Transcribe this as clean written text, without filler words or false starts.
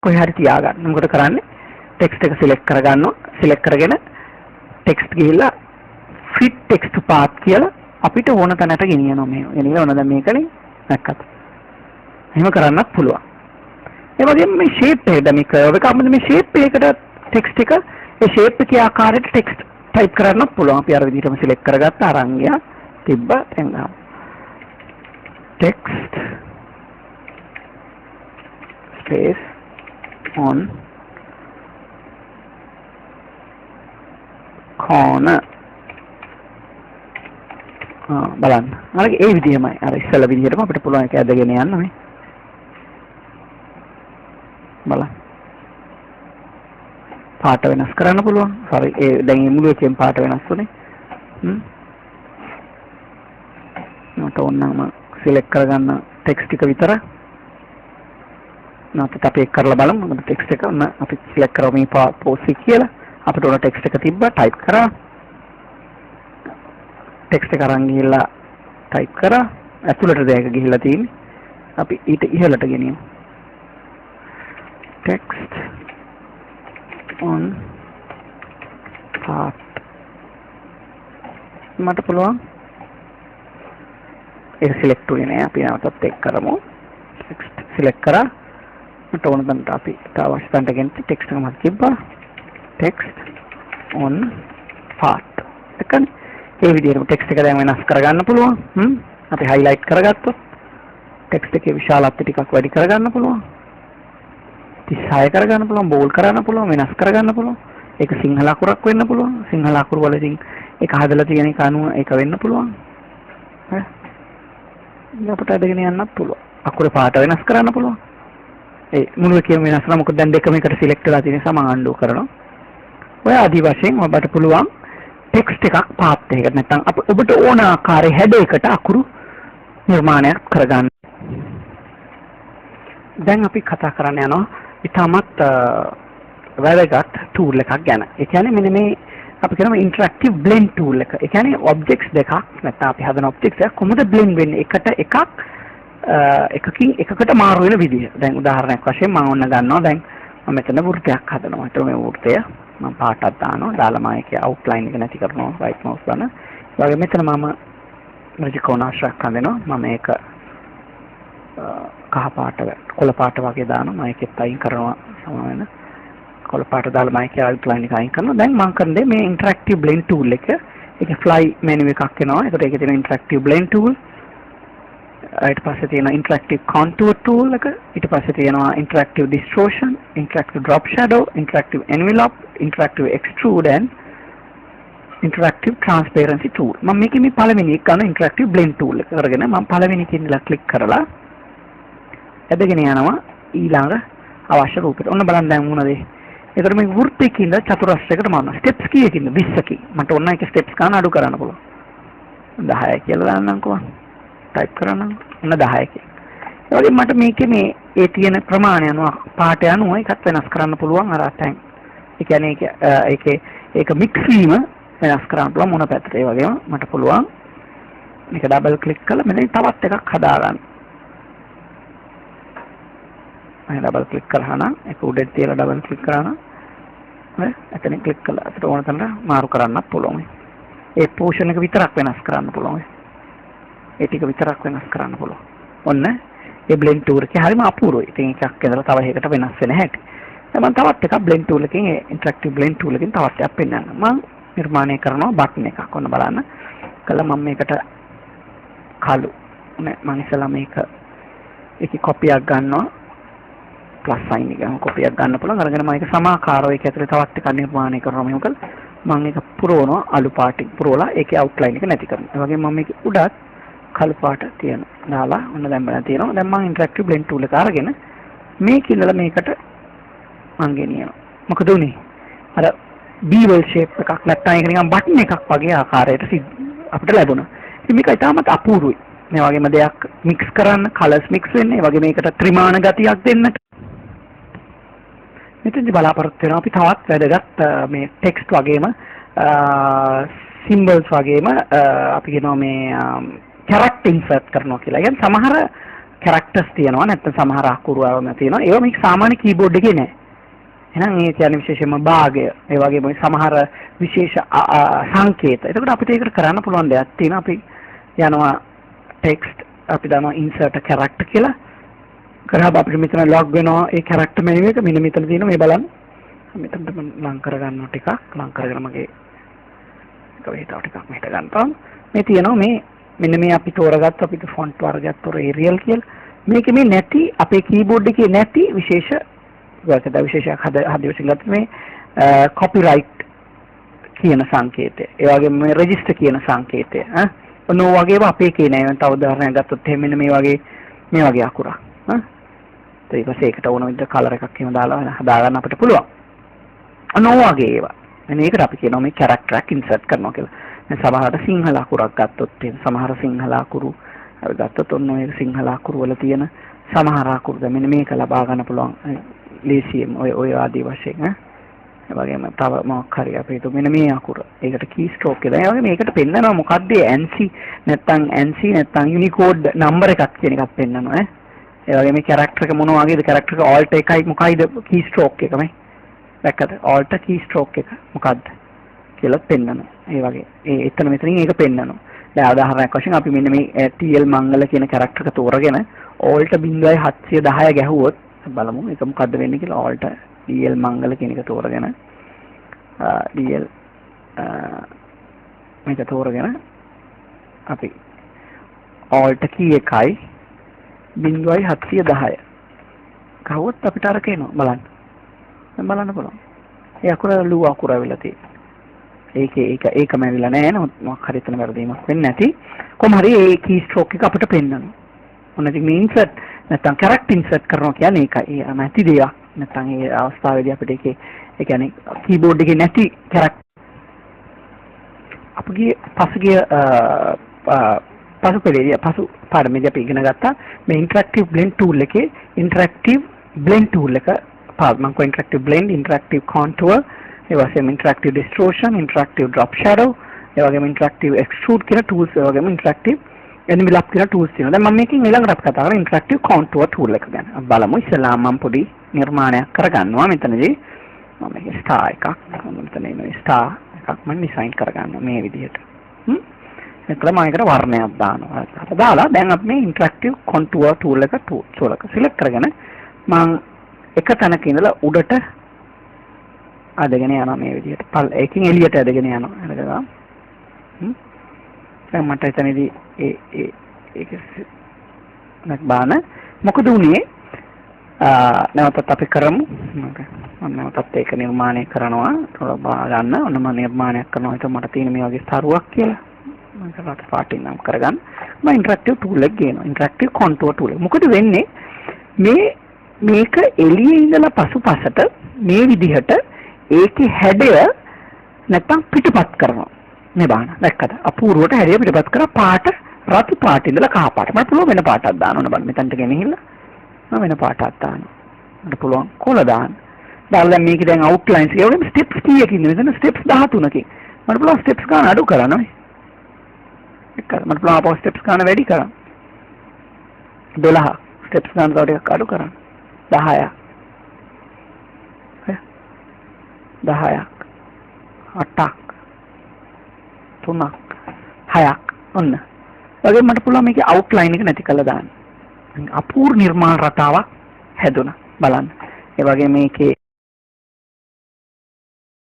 කොහේ හරි තියාගන්න. මොකද කරන්නේ? ටෙක්ස්ට් එක සිලෙක්ට් කරගන්නවා. සිලෙක්ට් කරගෙන ටෙක්ස්ට් ගිහිල්ලා fit text to path කියලා අපිට ඕන තැනට ගෙනියනවා මේ. එනික ඕන දැන් මේකනේ නැක්කත්. එහෙම කරන්නත් පුළුවන්. ඒ වගේම මේ shape එක දැන් මේක ඔබ කවුද මේ shape එකකට ටෙක්ස්ට් එක ඒ shape එකේ ආකාරයට ටෙක්ස්ට් ටයිප් කරන්නත් පුළුවන්. අපි අර විදිහටම සිලෙක්ට් කරගත්ත අරන් ගියා. තිබ්බ එන්නම්. text space on corner බලන්න. අර ඒ විදිහමයි. අර ඉස්සෙල්ලා විදිහටම අපිට පුළුවන් ඒක ඇදගෙන යන්න මේ. බලන්න. පාට වෙනස් කරන්න පුළුවන්. sorry ඒ දැන් මේ මුළු එකෙන් පාට වෙනස් වුනේ. මට ඕනම සිලෙක්ට් කරගන්න ටෙක්ස්ට් එක විතර. නැත්නම් අපි ඒක කරලා බලමු. මොකද ටෙක්ස්ට් එක ඔන්න අපි සිලෙක්ට් කරමු මේ පෝස් එක කියලා. අපිට ඕන ටෙක්ස්ට් එක තිබ්බා ටයිප් කරා. ටෙක්ස්ට් එක අරන් ගිහිල්ලා ටයිප් කරා. ඇතුළට දෙයක ගිහිල්ලා තියෙන්නේ. අපි ඊට ඉහළට ගෙනියමු. text on path. මට පුළුවන් ඒක සිලෙක්ට් වෙන්නේ නැහැ. අපි නැවතත් එක් කරමු. text සිලෙක්ට් කරා. මට ඕන තැනට අපි අවශ්‍ය තැනට ගෙනිච්ච ටෙක්ස්ට් එක මත තිබ්බා. text on path. එකනේ ඒ විදිහට ටෙක්ස්ට් එක දැන් වෙනස් කරගන්න පුළුවන්. අපි highlight කරගත්තොත් ටෙක්ස්ට් එකේ විශාලත්වය ටිකක් වැඩි කරගන්න පුළුවන්. 36 කරගන්න පුළුවන්, බෝල්ඩ් කරන්න පුළුවන්, වෙනස් කරගන්න පුළුවන්. ඒක සිංහල අකුරක් වෙන්න පුළුවන්. සිංහල අකුරු වල ඉතින් ඒක හදලා තියෙන එක අනුව ඒක වෙන්න පුළුවන්. හරි. අපිට අදගෙන යන්නත් පුළුවන්. අකුරේ පාට වෙනස් කරන්න පුළුවන්. ඒ මුළු එකේම වෙනස් කරනවා. මොකද දැන් දෙකම එකට සිලෙක්ට් වෙලා තියෙන නිසා මම ආණ්ඩු කරනවා. ඔය ආදි වශයෙන් ඔබට පුළුවන් ටෙක්ස්ට් එකක් පාත් එකකට නැත්නම් ඔබට ඕන ආකාරයේ හැඩයකට අකුරු නිර්මාණයක් කරගන්න. දැන් අපි කතා කරන්න යනවා ඉතාමත් වැදගත් tool එකක් ගැන. ඒ කියන්නේ මෙන්න මේ අපි කියනවා interactive blend tool එක. ඒ කියන්නේ objects දෙකක් නැත්නම් අපි හදන objects එකක් කොහොමද blend වෙන්නේ? එකට එකක් එකකින් එකකට මාරු වෙන විදිහ. දැන් උදාහරණයක් වශයෙන් මම ඔන්න ගන්නවා. දැන් මම මෙතන වෘත්තයක් හදනවා. ඒතර මේ වෘත්තය මම පාටක් දානවා. දාලා මම ඒකේ outline එක නැති කරනවා. right mouse බලන. ඒ වගේ මෙතන මම ත්‍රිකෝණාශ්‍රයක් හදනවා. මම ඒක කහ පාට කොළ පාට වගේ දානවා. මම ඒකෙත් අයින් කරනවා සමාන වෙන. කොළ පාට දාලා මම ඒකේ outline එක අයින් කරනවා. දැන් මම කරන්නේ මේ interactive blend tool එක. ඒකේ fly menu එකක් එනවා. ඒකට ඒකේ තියෙන interactive blend tool. ඊට පස්සේ තියෙන interactive contour tool එක. ඊට පස්සේ තියෙනවා interactive distortion, interactive drop shadow, interactive envelope, interactive extrude and interactive transparency tool. මම මේකේ මේ පළවෙනි එක ගන්න interactive blend tool එක කරගෙන මම පළවෙනි එකේ ඉඳලා ක්ලික් කරලා ඇදගෙන යනවා ඊළඟ අවශ්‍ය රූපෙට. ඔන්න බලන්න දැන් මොනවද? ඒතර මේ වෘත්තයකින්ද චතුරස්‍රයකට මාරනවා. ස්ටෙප්ස් කීයකින්ද? 20කින්. මට ඔන්න එක ස්ටෙප්ස් ගන්න අඩු කරන්න පුළුවන්. 10 කියලා දාන්නම්කෝ. ටයිප් කරන්න. ඔන්න 10කින්. ඒ වගේ මට මේකේ මේ ඒ තියෙන ප්‍රමාණය අනුව පාට අනුව එකත් වෙනස් කරන්න පුළුවන් අර තැන්. ඒ කියන්නේ ඒක මික්ස් වීම වෙනස් කරන්න පුළුවන් මොන පැත්තට. ඒ වගේම මට පුළුවන් මේක ඩබල් ක්ලික් කරලා මෙතන තවත් එකක් හදාගන්න. මම ඩබල් ක්ලික් කරා නම් ඒක උඩට තියලා ඩබල් ක්ලික් කරා නම් හරි එතනින් ක්ලික් කළා. අපිට ඕන තැනට මාරු කරන්නත් පුළුවන්. ඒ පෝෂන් එක විතරක් වෙනස් කරන්න පුළුවන්. ඒ ටික විතරක් වෙනස් කරන්න පුළුවන්. ඔන්න ඒ blend tool එකේ හරිම අපූර්වයි. ඉතින් එකක් ඉඳලා තව එකකට වෙනස් වෙන හැටි. දැන් මම තවත් එකක් blend tool එකකින් ඒ interactive blend tool එකකින් තවත් එකක් පෙන්නන්න. මම නිර්මාණය කරනවා බටන් එකක්. ඔන්න බලන්න. කළා මම මේකට කළු නෑ මම ඉස්සලා මේක ඒකේ කොපියක් ගන්නවා. plus sign එක කොපියක් ගන්න පුළුවන්. අරගෙන මම ඒක සමාකාරව ඒක ඇතුලේ තවත් එකක් නිර්මාණය කරනවා. මේක මම ඒක පුරවනවා අලු පාටින් පුරවලා ඒකේ outline එක නැති කරනවා. ඒ වගේම මම මේක උඩත් කළු පාට තියෙනවා. දාලා ඔන්න දැන් බලන්න තියෙනවා. දැන් මම interactive blend tool එක අරගෙන මේක ඉඳලා මේකට මම ගෙනියනවා. මොකද උනේ? අර bevel shape එකක් නැත්නම් ඒක නිකන් බටන් එකක් වගේ ආකාරයට අපිට ලැබුණා. ඉතින් මේක ඉතාමත් අපූර්වයි. මේ වගේම දෙයක් mix කරන්න colors mix වෙන්නේ. ඒ වගේ මේකට ත්‍රිමාණ ගතියක් දෙන්නට. මෙතනදි බලාපොරොත්තු වෙනවා අපි තවත් වැදගත් මේ text වගේම symbols වගේම අපි කියනවා මේ character insert කරනවා කියලා. يعني සමහර කැරක්ටර්ස් තියෙනවා නැත්නම් සමහර අකුරු ආවම තියෙනවා. ඒවා මේ සාමාන්‍ය කීබෝඩ් එකේ නෑ. එහෙනම් ඒ කියන්නේ විශේෂයෙන්ම භාගය, ඒ වගේම සමහර විශේෂ සංකේත. එතකොට අපිට ඒකට කරන්න පුළුවන් දෙයක් තියෙනවා. අපි යනවා ටෙක්ස්ට්, අපි දානවා insert a character කියලා. කරාම අපිට මෙතන log වෙනවා ඒ character menu එක. මෙන්න මෙතන තියෙනවා මේ බලන්න. මෙතනට මම ලං කරගන්නවා ටිකක්. ලං කරගෙන මගේ එක වේතාව ටිකක් මෙහෙට ගන්නවා. මේ තියෙනවා මේ මෙන්න මේ අපි තෝරගත්ත අපිට ෆොන්ට් වර්ගයක් තෝර Arial කියලා. මේකේ මේ නැති අපේ කීබෝඩ් එකේ නැති විශේෂ වර්ගද විශේෂයක් හදිසියෙන් ගත්ත මේ copyright කියන සංකේතය. ඒ වගේම මේ register කියන සංකේතය. ඔන්න ඔය වගේම අපේ එකේ නෑ. තව උදාහරණයක් ගත්තොත් එහෙම මෙන්න මේ වගේ අකුරක්. ඊට පස්සේ ඒකට ඕන විදිහට කලර් එකක් එහෙම දාලා හදාගන්න අපිට පුළුවන්. ඔන්න ඔය වගේ ඒවා. මේකට අපි කියනවා මේ character එකක් insert කරනවා කියලා. දැන් සමහරට සිංහල අකුරක් ගත්තොත් එහෙම සමහර සිංහල අකුරු අපි ගත්තොත් ඔන්න ඔය සිංහල අකුරු වල තියෙන සමහර අකුරු දැන් මෙන්න මේක ලබා ගන්න පුළුවන් ලේසියෙන් ඔය ආදී වශයෙන් ඒ වගේම තව මොකක් හරි අපි හිතුව මෙන්න මේ අකුර. ඒකට key stroke කියලා. ඒ වගේ මේකට පෙන්නනවා මොකද්ද ANSI නැත්නම් Unicode number එකක් කියන එකක් පෙන්නනවා ඒ වගේ මේ character එක මොන වගේද character එක alt එකයි මොකයිද key stroke එක මේ. දැක්කද? alt key stroke එක මොකද්ද කියලා පෙන්නනවා. ඒ වගේ එතන මෙතනින් ඒක පෙන්නනවා. දැන් උදාහරණයක් වශයෙන් අපි මෙන්න මේ TL මංගල කියන character එක තෝරගෙන alt 0.710 ගැහුවොත් බලමු ඒක මොකද්ද වෙන්නේ කියලා. alt DL මංගල කියන එක තෝරගෙන DL මේක තෝරගෙන අපි alt key එකයි 0.710 ගහුවොත් අපිට අර කේනවා බලන්න. දැන් බලන්න පුළුවන්. ඒ අකුර ලු අකුර වෙලා තියෙන්නේ. ඒකම ඇවිල්ලා නැහැ නේද? මොකක් හරි එතන වැරදීමක් වෙන්නේ නැති. කොහොම හරි ඒ key stroke එක අපිට පෙන්නනවා. ඔන්න ඉතින් මේ insert නැත්නම් character insert කරනවා කියන්නේ ඒකයි. ඒ නැති දෙයක්. නැත්නම් ඒ අවස්ථාවේදී අපිට ඒ කියන්නේ keyboard එකේ නැති character අපගේ පසුගිය පසු පාඩමේදී අපි ඉගෙන ගත්තා මේ interactive blend tool එකේ interactive blend tool එක මම කො interactive blend, interactive contour, ඒ වගේම interactive distortion, interactive drop shadow, ඒ වගේම interactive extrude කියන tools, ඒ වගේම interactive envelope කියන tools තියෙනවා. දැන් මම මේකෙන් ඊළඟට අපි කතා කරන්නේ interactive contour tool එක ගැන. අපි බලමු ඉස්සෙල්ලාම මම පොඩි නිර්මාණයක් කරගන්නවා මෙතනදී. මම මේක star එකක් මෙතන මේ star එකක් මම design කරගන්නවා මේ විදිහට. එතකොට මම ඒකට වර්ණයක් දානවා. දාලා දැන් අපි මේ interactive contour tool එක select කරගෙන මම එක තැනක ඉඳලා උඩට අදගෙන යනවා මේ විදිහට. ඒකෙන් එළියට අදගෙන යනවා. හරිද? දැන් මට එතනදී ඒක නැත්නම් මොකද උනේ? නැවතත් අපි කරමු. මම නැවතත් ඒක නිර්මාණය කරනවා. තව ගන්න. ඔන්න මම නිර්මාණයක් කරනවා. ඒක මට තියෙන මේ වගේ තරුවක් කියලා. මම කරලා පාටින් නම් කරගන්න. මම interactive tool එක ගේනවා. interactive contour tool එක. මොකද වෙන්නේ? මේක එළියේ ඉඳලා පසුපසට මේ විදිහට ඒකේ හැඩය නැත්තම් පිටපත් කරනවා. මේ බලන්න. දැක්කද? අපූර්වට හැඩය පිටපත් කරලා පාට රතු පාට ඉඳලා කහ පාට. මට පුළුවන් වෙන පාටක් දාන්න ඕන බලන්න. මෙතනට ගෙනහිල්ලා මම වෙන පාටක් දානවා. මට පුළුවන් කොළ දාන්න. දාලා දැන් මේකේ දැන් outlines එක වගේ steps කීයකින් මෙතන steps 13කින්. මට පුළුවන් steps ගන්න අඩු කරන්න ඕනේ. එක්කද? මට පුළුවන් අපෝ steps ගන්න වැඩි කරන්න. 12 steps ගන්න තව ටිකක් අඩු කරන්න. 10ක් 8ක් 3ක් 6ක් ඔන්න. වගේ මට පුළුවන් මේකේ outline එක නැති කරලා දාන්න. අපූර්ව නිර්මාණ රටාවක් හැදුණා. බලන්න. ඒ වගේ මේකේ